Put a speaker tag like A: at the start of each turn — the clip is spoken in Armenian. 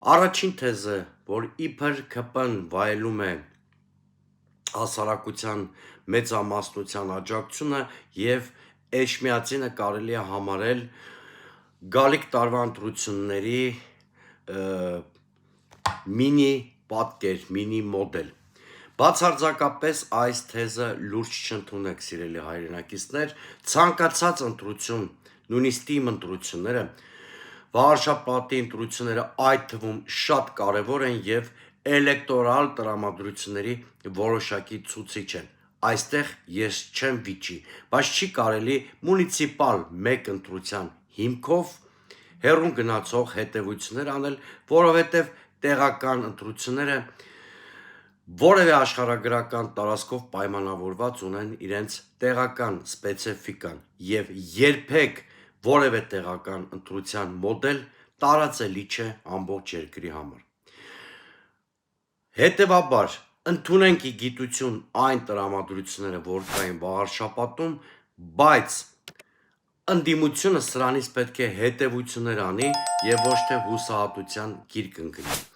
A: Առաջին թեզը, որ իբր ԿՊ-ն վայելում է հասարակության մեծամասնության աջակցությունը եւ Էջմիածինը կարելի է համարել գալիք տարվա ընտրությունների մինի պատկեր, մինի մոդել։ Բացարձակապես այս թեզը լուրջ չընդունեք, սիրելի հայրենակիցներ, ցանկացած ընտրություն, նույնիսկ թիմ ընտրությունները, վարշապետի ընտրությունները այդ թվում շատ կարևոր են եւ էլեկտորալ տրամադրությունների որոշակի ցուցիչ են։ Այստեղ ես չեմ վիճի, բայց չի կարելի մունիցիպալ մեկ ընտրության հիմքով հեռուն գնացող հետևություններ անել, որովհետև տեղական ընտրությունները որևէ աշխարհագրական տարածքով պայմանավորված ունեն իրենց տեղական սպეციფიკան եւ երբեք որևէ տեղական ընտրության մոդել տարածելի չէ ամբողջ երկրի համար։ Հետևաբար, ընդունենք ի գիտություն այն տրամադրությունները, որ կային վարշապատում, բայց ընդդիմությունը սրանից պետք է հետևություններ անի եւ ոչ թե հուսահատության գիրկ ընկնի։